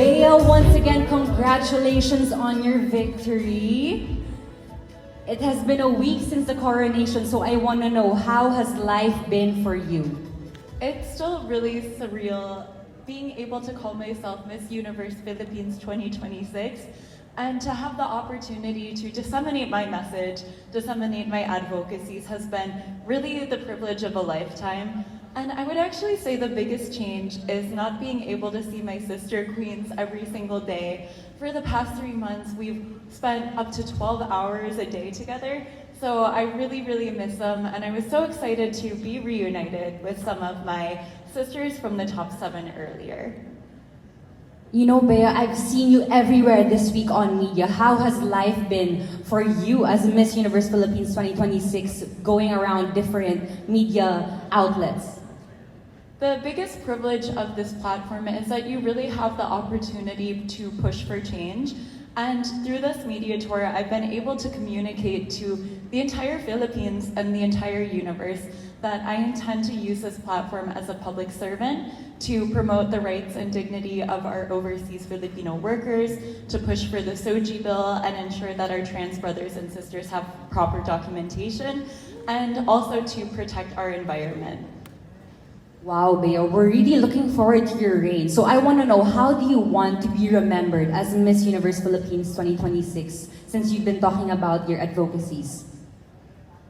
Bea, once again, congratulations on your victory. It has been a week since the coronation, so I want to know, how has life been for you? It's still really surreal being able to call myself Miss Universe Philippines 2026 and to have the opportunity to disseminate my message, disseminate my advocacies has been really the privilege of a lifetime. And I would actually say the biggest change is not being able to see my sister queens every single day. For the past 3 months, we've spent up to 12 hours a day together. So I really, really miss them. And I was so excited to be reunited with some of my sisters from the top 7 earlier. You know, Bea, I've seen you everywhere this week on media. How has life been for you as Miss Universe Philippines 2026, going around different media outlets? The biggest privilege of this platform is that you really have the opportunity to push for change. And through this media tour, I've been able to communicate to the entire Philippines and the entire universe that I intend to use this platform as a public servant to promote the rights and dignity of our overseas Filipino workers, to push for the SOGI bill and ensure that our trans brothers and sisters have proper documentation, and also to protect our environment. Wow, Bea, we're really looking forward to your reign. So I want to know, how do you want to be remembered as Miss Universe Philippines 2026, since you've been talking about your advocacies?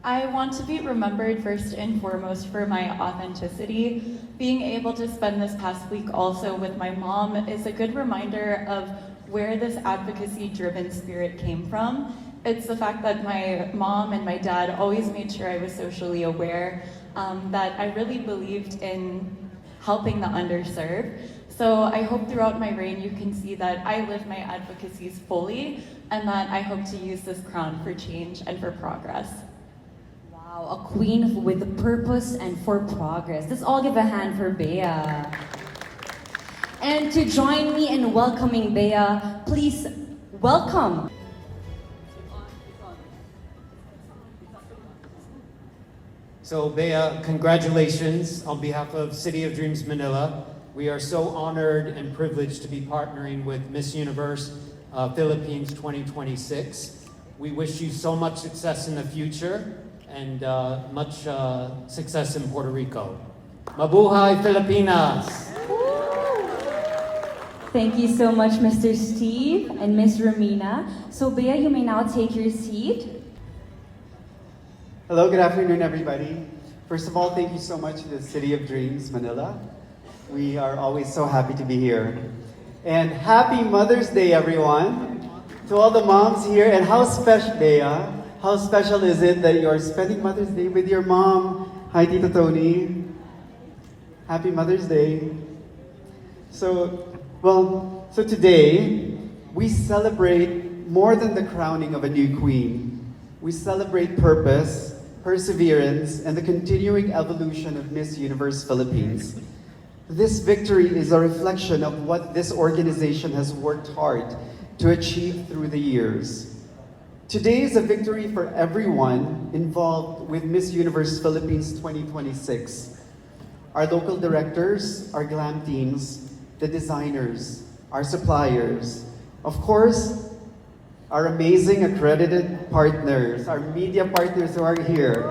I want to be remembered first and foremost for my authenticity. Being able to spend this past week also with my mom is a good reminder of where this advocacy-driven spirit came from. It's the fact that my mom and my dad always made sure I was socially aware, that I really believed in helping the underserved. So I hope throughout my reign you can see that I live my advocacies fully, and that I hope to use this crown for change and for progress. Wow, a queen with purpose and for progress. Let's all give a hand for Bea. And to join me in welcoming Bea, please welcome. So Bea, congratulations on behalf of City of Dreams Manila. We are so honored and privileged to be partnering with Miss Universe Philippines 2026. We wish you so much success in the future and much success in Puerto Rico. Mabuhay Filipinas! Thank you so much, Mr. Steve and Miss Romina. So Bea, you may now take your seat. Hello, good afternoon, everybody. First of all, thank you so much to the City of Dreams, Manila. We are always so happy to be here. And happy Mother's Day, everyone. To all the moms here, and how special, Bea, how special is it that you're spending Mother's Day with your mom? Hi, Tito Tony. Happy Mother's Day. So today, we celebrate more than the crowning of a new queen. We celebrate purpose, perseverance, and the continuing evolution of Miss Universe Philippines. This victory is a reflection of what this organization has worked hard to achieve through the years. Today is a victory for everyone involved with Miss Universe Philippines 2026. Our local directors, our glam teams, the designers, our suppliers, of course, our amazing accredited partners, our media partners who are here.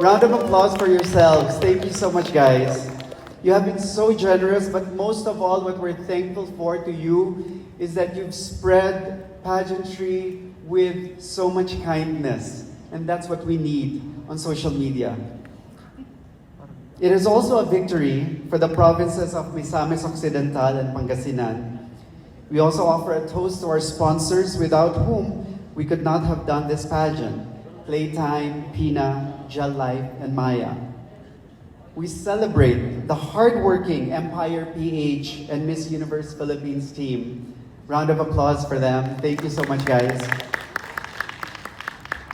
Round of applause for yourselves. Thank you so much, guys. You have been so generous, but most of all, what we're thankful for to you is that you've spread pageantry with so much kindness. And that's what we need on social media. It is also a victory for the provinces of Misamis Occidental and Pangasinan. We also offer a toast to our sponsors, without whom we could not have done this pageant: Playtime, Pina, Gel Life, and Maya. We celebrate the hardworking Empire PH and Miss Universe Philippines team. Round of applause for them. Thank you so much, guys.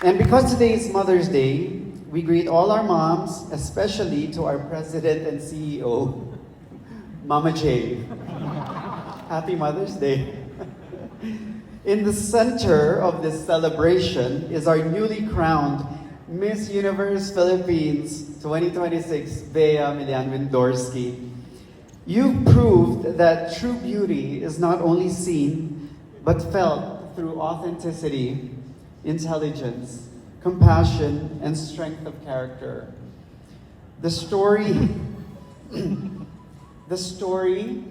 And because today is Mother's Day, we greet all our moms, especially to our President and CEO, Mama J. Happy Mother's Day. In the center of this celebration is our newly crowned Miss Universe Philippines 2026, Bea Millan Windorski. You've proved that true beauty is not only seen, but felt through authenticity, intelligence, compassion, and strength of character. The story, the story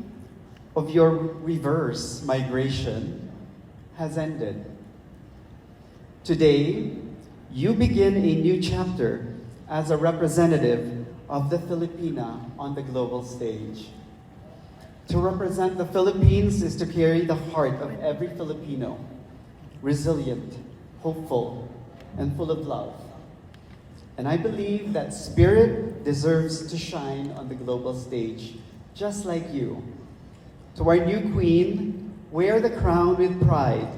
of your reverse migration has ended. Today, you begin a new chapter as a representative of the Filipina on the global stage. To represent the Philippines is to carry the heart of every Filipino, resilient, hopeful, and full of love. And I believe that spirit deserves to shine on the global stage, just like you. To our new queen, wear the crown with pride,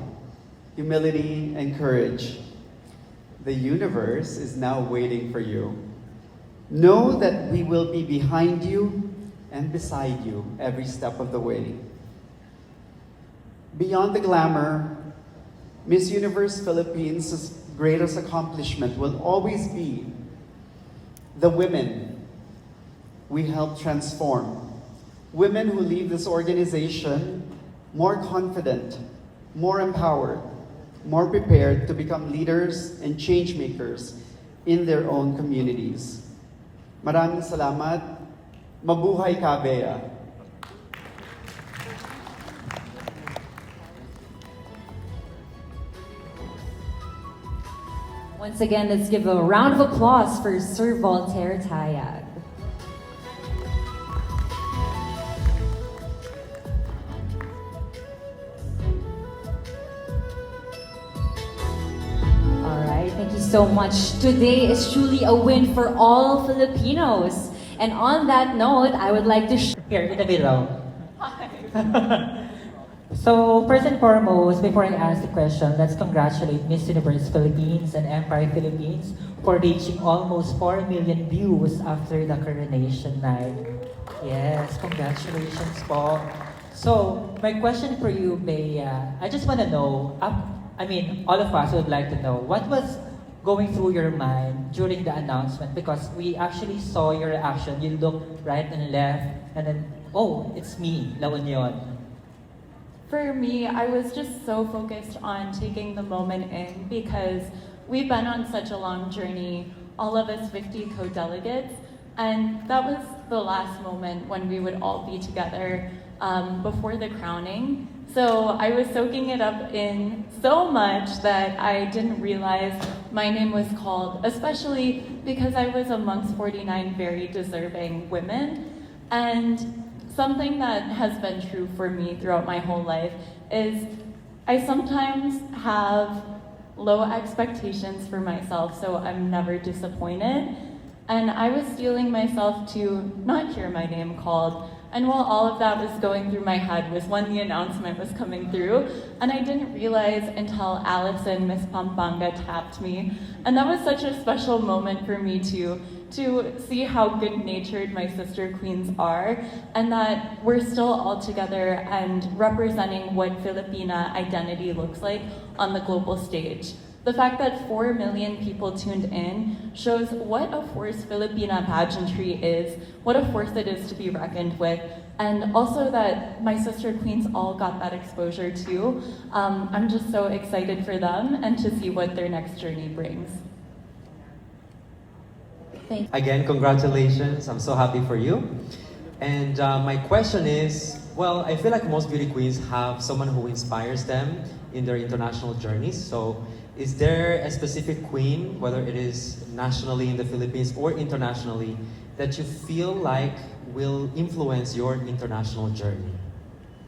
humility, and courage. The universe is now waiting for you. Know that we will be behind you and beside you every step of the way. Beyond the glamour, Miss Universe Philippines' greatest accomplishment will always be the women we help transform. Women who leave this organization more confident, more empowered, more prepared to become leaders and change makers in their own communities. Maraming salamat. Mabuhay ka, Bea. Once again, let's give a round of applause for Sir Voltaire Tayag. All right, thank you so much. Today is truly a win for all Filipinos. And on that note, I would like to Here, in the middle. So, first and foremost, before I ask the question, let's congratulate Miss Universe Philippines and Empire Philippines for reaching almost 4 million views after the coronation night. Yes, congratulations po. So, my question for you, Bea, I just want to know, all of us would like to know, what was going through your mind during the announcement? Because we actually saw your reaction. You looked right and left, and then, oh, it's me, La Union. For me, I was just so focused on taking the moment in because we've been on such a long journey, all of us 50 co-delegates, and that was the last moment when we would all be together before the crowning. So I was soaking it up in so much that I didn't realize my name was called, especially because I was amongst 49 very deserving women. And something that has been true for me throughout my whole life is I sometimes have low expectations for myself, so I'm never disappointed. And I was steeling myself to not hear my name called. And while all of that was going through my head was when the announcement was coming through, and I didn't realize until Allison, Miss Pampanga, tapped me. And that was such a special moment for me to see how good-natured my sister queens are, and that we're still all together and representing what Filipina identity looks like on the global stage. The fact that 4 million people tuned in shows what a force Filipina pageantry is, what a force it is to be reckoned with, and also that my sister queens all got that exposure too. I'm just so excited for them and to see what their next journey brings. Again, congratulations. I'm so happy for you. And my question is, well, I feel like most beauty queens have someone who inspires them in their international journeys. So is there a specific queen, whether it is nationally in the Philippines or internationally, that you feel like will influence your international journey?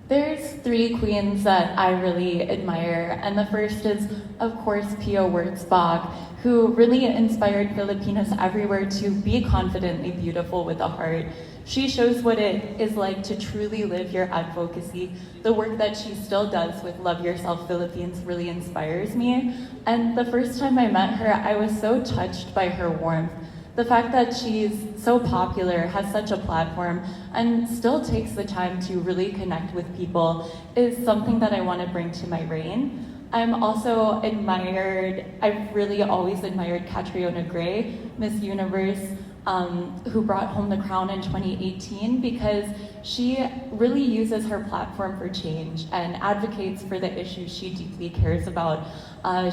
There's 3 queens that I really admire, and the first is, of course, Pia Wurtzbach, who really inspired Filipinas everywhere to be confidently beautiful with a heart. She shows what it is like to truly live your advocacy. The work that she still does with Love Yourself Philippines really inspires me. And the first time I met her, I was so touched by her warmth. The fact that she's so popular, has such a platform, and still takes the time to really connect with people is something that I want to bring to my reign. I'm also I've really always admired Catriona Gray, Miss Universe, who brought home the crown in 2018, because she really uses her platform for change and advocates for the issues she deeply cares about.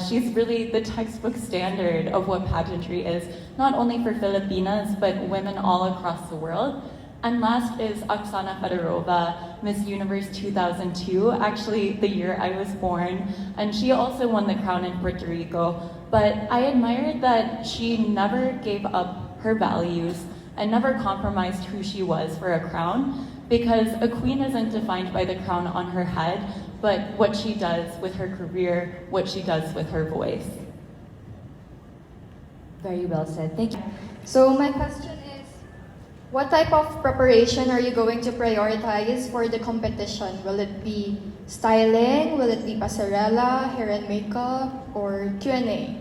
She's really the textbook standard of what pageantry is, not only for Filipinas, but women all across the world. And last is Oksana Fedorova, Miss Universe 2002, actually the year I was born, and she also won the crown in Puerto Rico. But I admired that she never gave up her values and never compromised who she was for a crown, because a queen isn't defined by the crown on her head, but what she does with her career, what she does with her voice. Very well said. Thank you. So my question is, what type of preparation are you going to prioritize for the competition? Will it be styling? Will it be pasarela, hair and makeup, or Q&A?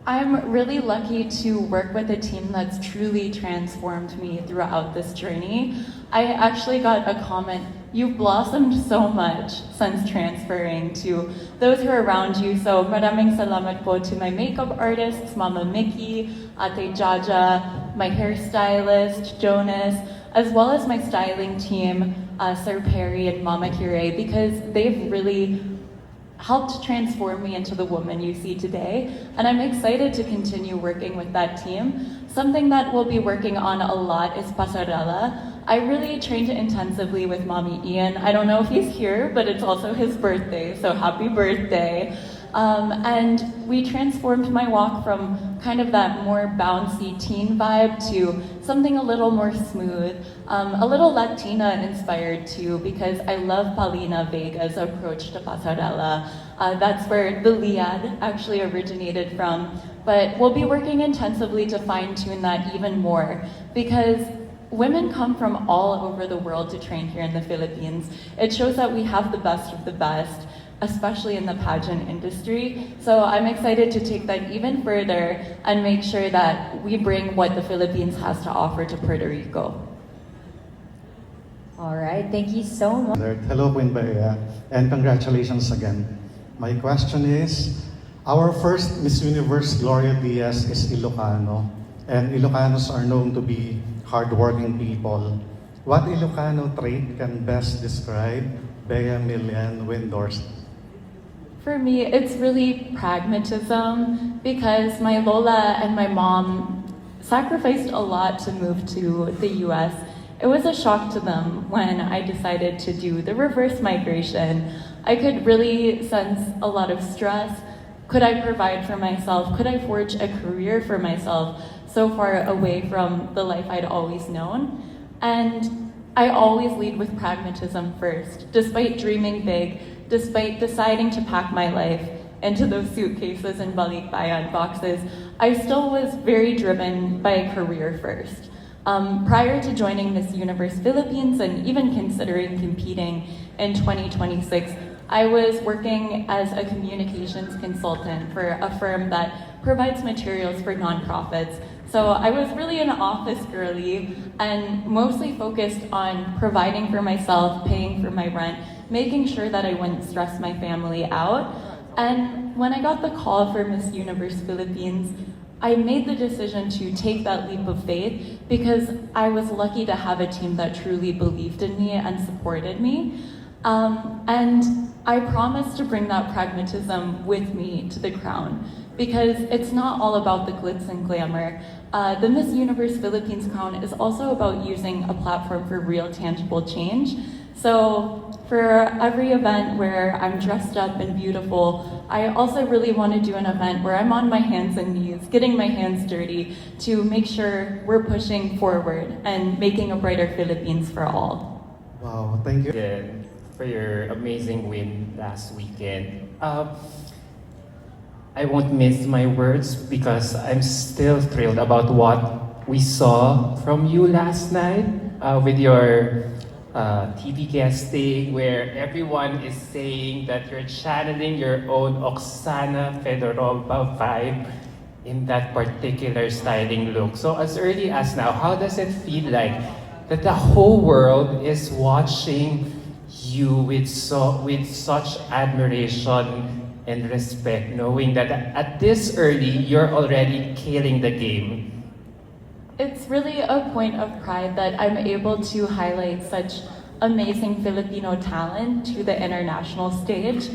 I'm really lucky to work with a team that's truly transformed me throughout this journey. I actually got a comment, "You've blossomed so much since transferring," to those who are around you. So maraming salamat po to my makeup artists, Mama Mickey, Ate Jaja, my hairstylist, Jonas, as well as my styling team, Sir Perry and Mama Kire, because they've really helped transform me into the woman you see today. And I'm excited to continue working with that team. Something that we'll be working on a lot is pasarela. I really trained intensively with Mommy Ian. I don't know if he's here, but it's also his birthday, so happy birthday. And we transformed my walk from kind of that more bouncy teen vibe to something a little more smooth, a little Latina inspired too, because I love Paulina Vega's approach to pasarela. That's where the liad actually originated from. But we'll be working intensively to fine tune that even more, because women come from all over the world to train here in the Philippines. It shows that we have the best of the best, especially in the pageant industry. So I'm excited to take that even further and make sure that we bring what the Philippines has to offer to Puerto Rico. All right, thank you so much. Hello, Queen Bea, and congratulations again. My question is, our first Miss Universe, Gloria Diaz, is Ilocano, and Ilocanos are known to be hardworking people. What Ilocano trait can best describe Bea Millan Windorski? For me, it's really pragmatism, because my Lola and my mom sacrificed a lot to move to the US. It was a shock to them when I decided to do the reverse migration. I could really sense a lot of stress. Could I provide for myself? Could I forge a career for myself so far away from the life I'd always known? And I always lead with pragmatism first. Despite dreaming big, despite deciding to pack my life into those suitcases and balikbayan boxes, I still was very driven by a career first. Prior to joining Miss Universe Philippines and even considering competing in 2026, I was working as a communications consultant for a firm that provides materials for nonprofits. So I was really an office girly and mostly focused on providing for myself, paying for my rent, making sure that I wouldn't stress my family out. And when I got the call for Miss Universe Philippines, I made the decision to take that leap of faith because I was lucky to have a team that truly believed in me and supported me. And I promised to bring that pragmatism with me to the crown, because it's not all about the glitz and glamour. The Miss Universe Philippines crown is also about using a platform for real tangible change. So for every event where I'm dressed up and beautiful, I also really want to do an event where I'm on my hands and knees, getting my hands dirty to make sure we're pushing forward and making a brighter Philippines for all. Wow, thank you. Again, for your amazing win last weekend. I won't miss my words because I'm still thrilled about what we saw from you last night with your TV guesting, where everyone is saying that you're channeling your own Oksana Fedorova vibe in that particular styling look. So as early as now, how does it feel like that the whole world is watching you with such admiration and respect, knowing that at this early, you're already killing the game? It's really a point of pride that I'm able to highlight such amazing Filipino talent to the international stage.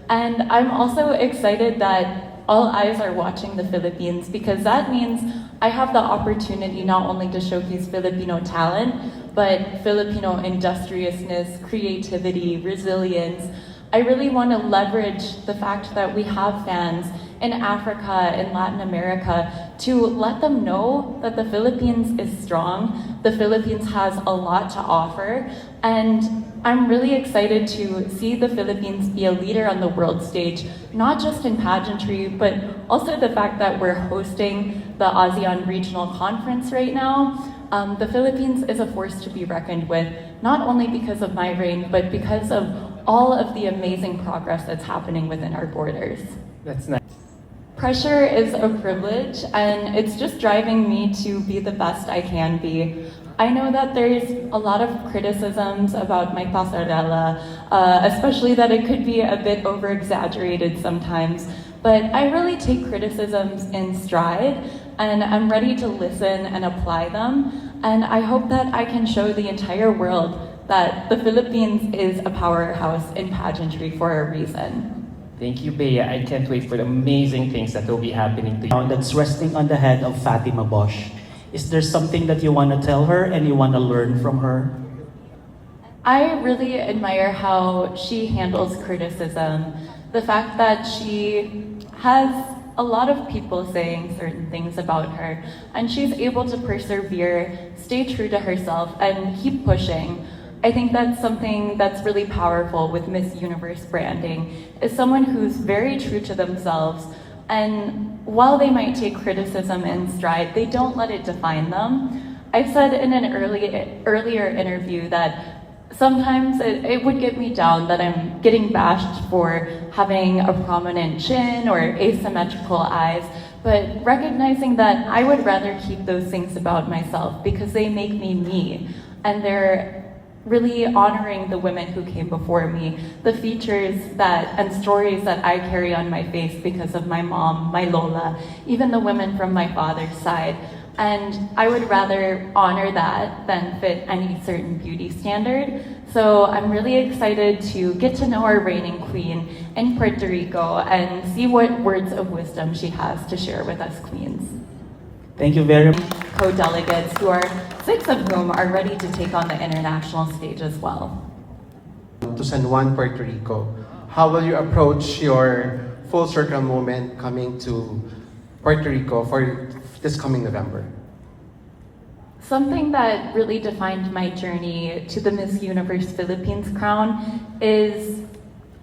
And I'm also excited that all eyes are watching the Philippines, because that means I have the opportunity not only to showcase Filipino talent, but Filipino industriousness, creativity, resilience. I really want to leverage the fact that we have fans in Africa, in Latin America, to let them know that the Philippines is strong, the Philippines has a lot to offer, and I'm really excited to see the Philippines be a leader on the world stage, not just in pageantry, but also the fact that we're hosting the ASEAN Regional Conference right now. The Philippines is a force to be reckoned with, not only because of my reign, but because of all of the amazing progress that's happening within our borders. That's nice. Pressure is a privilege, and it's just driving me to be the best I can be. I know that there's a lot of criticisms about my pasarela, especially that it could be a bit over-exaggerated sometimes, but I really take criticisms in stride, and I'm ready to listen and apply them, and I hope that I can show the entire world that the Philippines is a powerhouse in pageantry for a reason. Thank you, Bea. I can't wait for the amazing things that will be happening to you. That's resting on the head of Fatima Bosch. Is there something that you want to tell her and you want to learn from her? I really admire how she handles criticism. The fact that she has a lot of people saying certain things about her, and she's able to persevere, stay true to herself, and keep pushing. I think that's something that's really powerful with Miss Universe branding, is someone who's very true to themselves, and while they might take criticism in stride, they don't let it define them. I've said in an earlier interview that sometimes it would get me down that I'm getting bashed for having a prominent chin or asymmetrical eyes, but recognizing that I would rather keep those things about myself because they make me me, and they're really honoring the women who came before me, the features and stories that I carry on my face because of my mom, my Lola, even the women from my father's side. And I would rather honor that than fit any certain beauty standard. So I'm really excited to get to know our reigning queen in Puerto Rico and see what words of wisdom she has to share with us queens. Thank you very much. Co-delegates, who are 6 of whom are ready to take on the international stage as well. To San Juan, Puerto Rico, how will you approach your full circle moment coming to Puerto Rico for this coming November? Something that really defined my journey to the Miss Universe Philippines crown is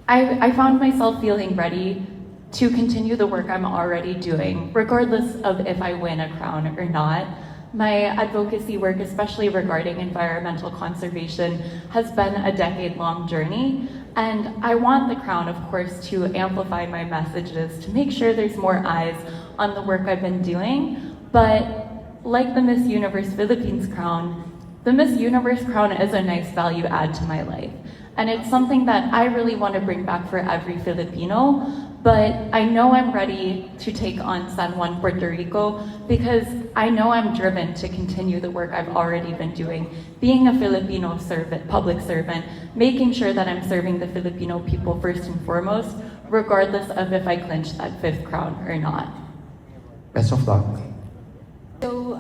I found myself feeling ready to continue the work I'm already doing, regardless of if I win a crown or not. My advocacy work, especially regarding environmental conservation, has been a decade-long journey, and I want the crown, of course, to amplify my messages, to make sure there's more eyes on the work I've been doing. But like the Miss Universe Philippines crown, the Miss Universe crown is a nice value add to my life. And it's something that I really want to bring back for every Filipino, but I know I'm ready to take on San Juan, Puerto Rico, because I know I'm driven to continue the work I've already been doing, being a Filipino servant, public servant, making sure that I'm serving the Filipino people first and foremost, regardless of if I clinch that 5th crown or not. Best of luck. So,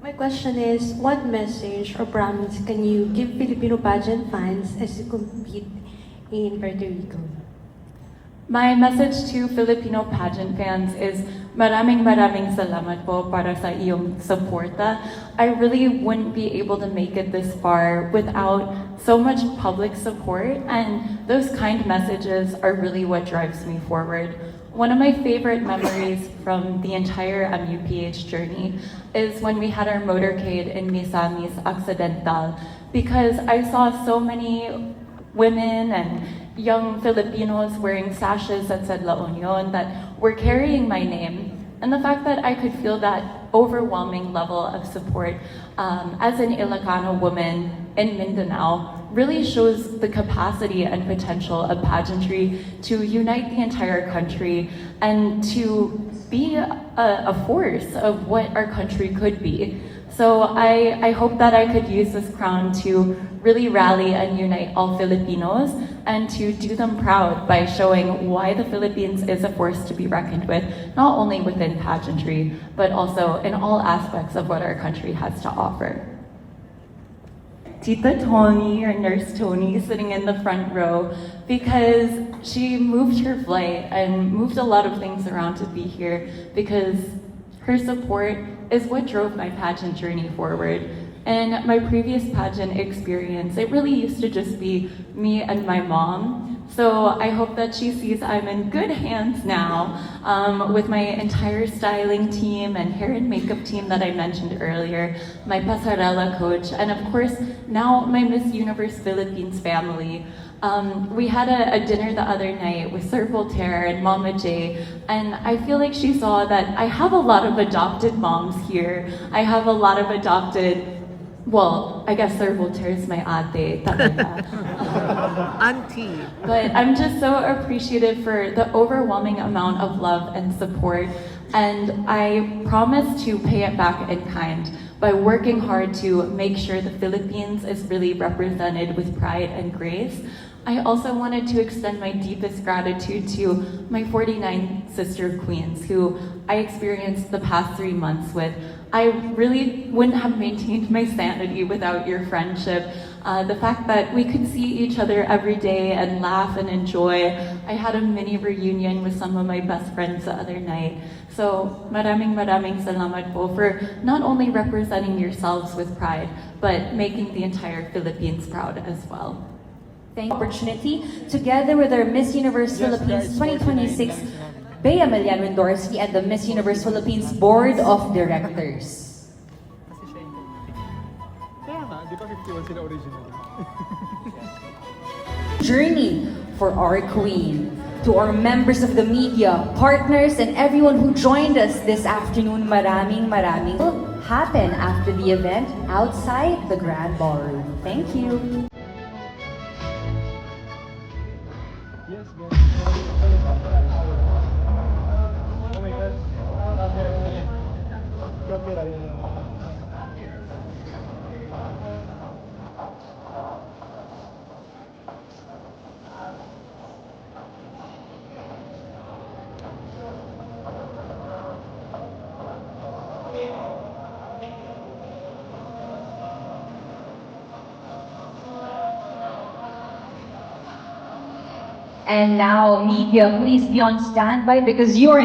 my question is, what message or promise can you give Filipino pageant fans as you compete in Puerto Rico? My message to Filipino pageant fans is maraming salamat po para sa iyong suporta. I really wouldn't be able to make it this far without so much public support, and those kind messages are really what drives me forward. One of my favorite memories from the entire MUPH journey is when we had our motorcade in Misamis Occidental, because I saw so many women and young Filipinos wearing sashes that said La Union that were carrying my name. And the fact that I could feel that overwhelming level of support as an Ilocano woman in Mindanao really shows the capacity and potential of pageantry to unite the entire country and to be a force of what our country could be. So I hope that I could use this crown to really rally and unite all Filipinos and to do them proud by showing why the Philippines is a force to be reckoned with, not only within pageantry, but also in all aspects of what our country has to offer. Tita Tony, or Nurse Tony, sitting in the front row because she moved her flight and moved a lot of things around to be here because her support is what drove my pageant journey forward. And my previous pageant experience, it really used to just be me and my mom. So I hope that she sees I'm in good hands now with my entire styling team and hair and makeup team that I mentioned earlier, my pasarela coach, and of course, now my Miss Universe Philippines family. We had a dinner the other night with Sir Voltaire and Mama J, and I feel like she saw that I have a lot of adopted moms here. I have a lot of adopted, well, I guess Sir Voltaire's my ate, talaga. Auntie. But I'm just so appreciative for the overwhelming amount of love and support, and I promise to pay it back in kind by working hard to make sure the Philippines is really represented with pride and grace. I also wanted to extend my deepest gratitude to my 49 sister queens who I experienced the past 3 months with. I really wouldn't have maintained my sanity without your friendship. The fact that we could see each other every day and laugh and enjoy. I had a mini reunion with some of my best friends the other night. So maraming salamat po for not only representing yourselves with pride, but making the entire Philippines proud as well. Thank you for the opportunity, together with our Miss Universe Philippines 2026, Bea Millan Windorski and the Miss Universe Philippines Board of Directors. Journey for our Queen. To our members of the media, partners, and everyone who joined us this afternoon, maraming will happen after the event outside the Grand Ballroom. Thank you. And now, media, please be on standby because you are